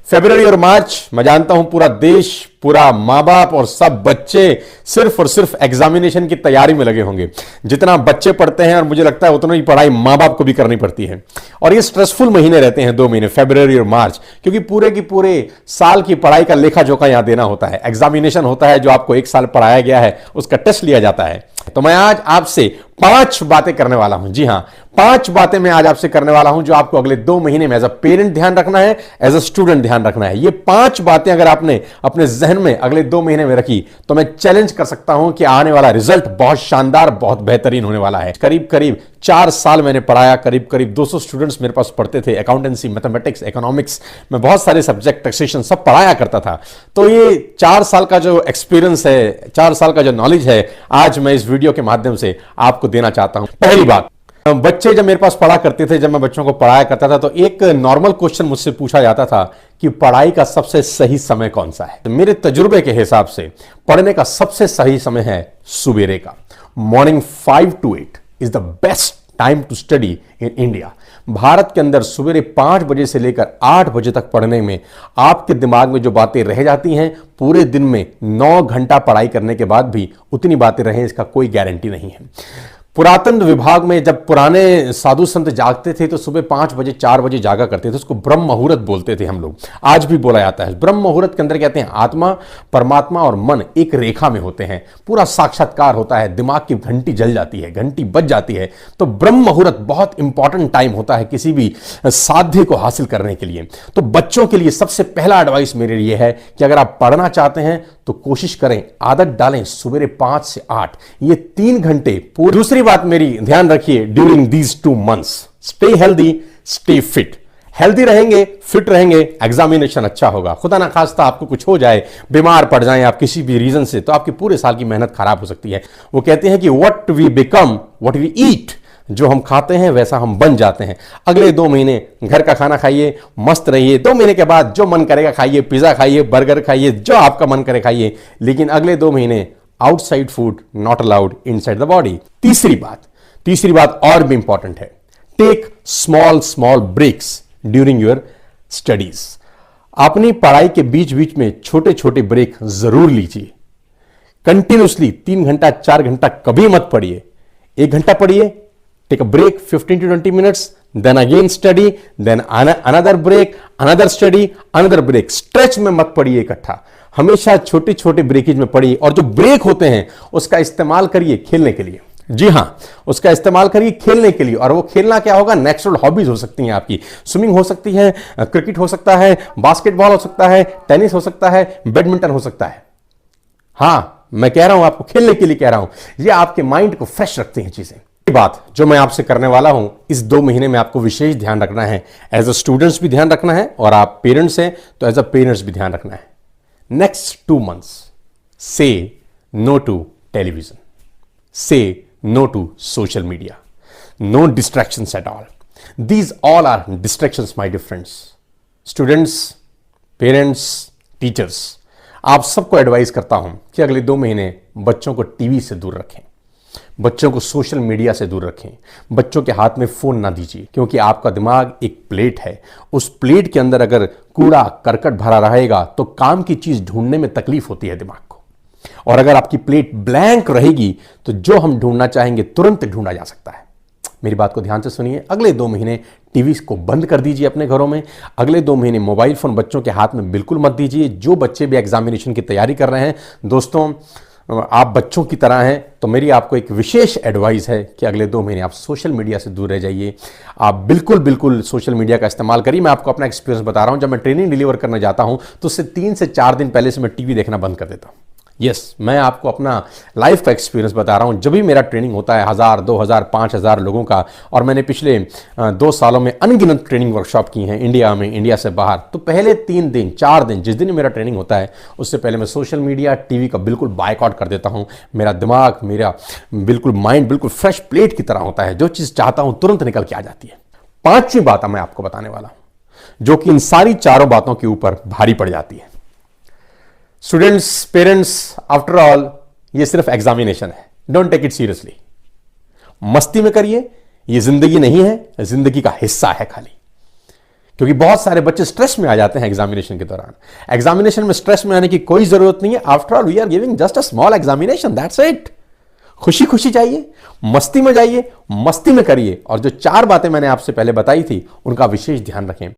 फरवरी और मार्च मैं जानता हूं पूरा देश, पूरा माँ बाप और सब बच्चे सिर्फ और सिर्फ एग्जामिनेशन की तैयारी में लगे होंगे। जितना बच्चे पढ़ते हैं और मुझे लगता है उतना ही पढ़ाई माँ बाप को भी करनी पड़ती है। और ये स्ट्रेसफुल महीने रहते हैं, 2 महीने फरवरी और मार्च, क्योंकि पूरे की पूरे साल की पढ़ाई का लेखा जोखा यहां देना होता है। एग्जामिनेशन होता है जो आपको 1 साल पढ़ाया गया है उसका टेस्ट लिया जाता है। तो मैं आज आपसे 5 बातें करने वाला हूं। जी हां, 5 बातें मैं आज आपसे करने वाला हूं जो आपको अगले 2 महीने में एज अ पेरेंट ध्यान रखना है, एज अ स्टूडेंट ध्यान रखना है। ये 5 बातें अगर आपने अपने जहन में अगले 2 महीने में रखी तो मैं चैलेंज कर सकता हूं कि आने वाला रिजल्ट बहुत शानदार, बहुत बेहतरीन होने वाला है। करीब करीब 4 साल मैंने पढ़ाया, करीब करीब 200 स्टूडेंट्स मेरे पास पढ़ते थे। अकाउंटेंसी, मैथमेटिक्स, इकोनॉमिक्स में बहुत सारे सब्जेक्ट, टैक्सेशन सब पढ़ाया करता था। तो ये 4 साल का जो एक्सपीरियंस है, 4 साल का जो नॉलेज है, आज मैं इस वीडियो के माध्यम से आपको देना चाहता हूं। पहली बात, बच्चे जब मेरे पास पढ़ा करते थे, जब मैं बच्चों को पढ़ाया करता था तो एक नॉर्मल क्वेश्चन मुझसे पूछा जाता था कि पढ़ाई का सबसे सही समय कौन सा है। तो मेरे तजुर्बे के हिसाब से पढ़ने का सबसे सही समय है सुबेरे का। Morning 5 to 8 is the best time to study in India. Bharat के अंदर सवेरे 5 बजे से लेकर 8 बजे तक पढ़ने में आपके दिमाग में जो बातें रह जाती हैं, पूरे दिन में 9 घंटा पढ़ाई करने के बाद भी उतनी बातें रहें इसका कोई गारंटी नहीं है। पुरातन विभाग में जब पुराने साधु संत जागते थे तो सुबह 5 बजे 4 बजे जागा करते थे, उसको ब्रह्म मुहूर्त बोलते थे हम लोग, आज भी बोला जाता है। ब्रह्म मुहूर्त के अंदर कहते हैं आत्मा, परमात्मा और मन एक रेखा में होते हैं, पूरा साक्षात्कार होता है, दिमाग की घंटी जल जाती है, घंटी बज जाती है। तो ब्रह्म मुहूर्त बहुत इंपॉर्टेंट टाइम होता है किसी भी साध्य को हासिल करने के लिए। तो बच्चों के लिए सबसे पहला एडवाइस मेरे लिए है कि अगर आप पढ़ना चाहते हैं तो कोशिश करें, आदत डालें सवेरे 5 से 8, ये 3 घंटे पूरे। दूसरी बात मेरी ध्यान रखिए, during these 2 months stay healthy, stay fit. Healthy रहेंगे, फिट रहेंगे, एग्जामिनेशन अच्छा होगा। खुदा ना खास्ता आपको कुछ हो जाए, बीमार पड़ जाएं आप किसी भी रीजन से, तो आपके पूरे साल की मेहनत खराब हो सकती है। वो कहते हैं कि what we become what we eat, जो हम खाते हैं वैसा हम बन जाते हैं। अगले 2 महीने घर का खाना खाइए, मस्त रहिए। 2 महीने के बाद जो मन करेगा खाइए, पिज्जा खाइए, बर्गर खाइए, जो आपका मन करे खाइए, लेकिन अगले 2 महीने outside food not allowed inside the body. तीसरी बात और भी इंपॉर्टेंट है, take small breaks during your studies. अपनी पढ़ाई के बीच बीच में छोटे छोटे ब्रेक जरूर लीजिए। कंटिन्यूसली 3 घंटा 4 घंटा कभी मत पढ़िए। 1 घंटा पढ़िए, take a break 15 to 20 minutes, then again study, then another break, another study, another break। Stretch में मत पढ़िए इकट्ठा, हमेशा छोटे छोटे ब्रेकेज में पढ़िए। और जो ब्रेक होते हैं उसका इस्तेमाल करिए खेलने के लिए। जी हां, उसका इस्तेमाल करिए खेलने के लिए। और वो खेलना क्या होगा, नेचुरल हॉबीज हो सकती हैं आपकी, स्विमिंग हो सकती है, क्रिकेट हो सकता है, बास्केटबॉल हो सकता है, टेनिस हो सकता है, बैडमिंटन हो सकता है। हां, मैं कह रहा हूं आपको खेलने के लिए कह रहा हूं, ये आपके माइंड को फ्रेश रखती हैं चीजें। बात जो मैं आपसे करने वाला हूं, इस 2 महीने में आपको विशेष ध्यान रखना है। एज अ स्टूडेंट्स भी ध्यान रखना है और आप पेरेंट्स हैं तो एज अ पेरेंट्स भी ध्यान रखना है। Next 2 months say no to television, say no to social media, no distractions at all. These all are distractions my dear friends. Students, parents, teachers, आप सबको एडवाइस करता हूं कि अगले 2 महीने बच्चों को टीवी से दूर रखें, बच्चों को सोशल मीडिया से दूर रखें, बच्चों के हाथ में फोन ना दीजिए, क्योंकि आपका दिमाग एक प्लेट है। उस प्लेट के अंदर अगर कूड़ा करकट भरा रहेगा तो काम की चीज ढूंढने में तकलीफ होती है दिमाग को। और अगर आपकी प्लेट ब्लैंक रहेगी तो जो हम ढूंढना चाहेंगे तुरंत ढूंढा जा सकता है। मेरी बात को ध्यान से सुनिए, अगले 2 महीने टीवी को बंद कर दीजिए अपने घरों में। अगले 2 महीने मोबाइल फोन बच्चों के हाथ में बिल्कुल मत दीजिए। जो बच्चे भी एग्जामिनेशन की तैयारी कर रहे हैं, दोस्तों आप बच्चों की तरह हैं, तो मेरी आपको एक विशेष एडवाइस है कि अगले 2 महीने आप सोशल मीडिया से दूर रह जाइए। आप बिल्कुल सोशल मीडिया का इस्तेमाल करिए। मैं आपको अपना एक्सपीरियंस बता रहा हूं, जब मैं ट्रेनिंग डिलीवर करने जाता हूं तो उससे 3 से 4 दिन पहले से मैं टीवी देखना बंद कर देता हूं। यस, मैं आपको अपना लाइफ का एक्सपीरियंस बता रहा हूं। जब भी मेरा ट्रेनिंग होता है 1000, 2000, 5000 लोगों का, और मैंने पिछले 2 सालों में अनगिनत ट्रेनिंग वर्कशॉप की हैं इंडिया में, इंडिया से बाहर, तो पहले 3 दिन 4 दिन जिस दिन मेरा ट्रेनिंग होता है उससे पहले मैं सोशल मीडिया, टीवी का बिल्कुल बायकॉट कर देता हूं। मेरा दिमाग, मेरा बिल्कुल माइंड बिल्कुल फ्रेश प्लेट की तरह होता है, जो चीज़ चाहता हूं तुरंत निकल के आ जाती है। 5वीं बात मैं आपको बताने वाला हूं जो कि इन सारी चारों बातों के ऊपर भारी पड़ जाती है। स्टूडेंट्स, पेरेंट्स, आफ्टर ऑल ये सिर्फ एग्जामिनेशन है, डोंट टेक इट सीरियसली। मस्ती में करिए, ये जिंदगी नहीं है, जिंदगी का हिस्सा है खाली। क्योंकि बहुत सारे बच्चे स्ट्रेस में आ जाते हैं एग्जामिनेशन के दौरान। एग्जामिनेशन में स्ट्रेस में आने की कोई जरूरत नहीं है। After all we are giving just a small examination, that's it. खुशी खुशी जाइए, मस्ती में जाइए, मस्ती में करिए, और जो 4 बातें मैंने आपसे पहले बताई थी उनका विशेष ध्यान रखें।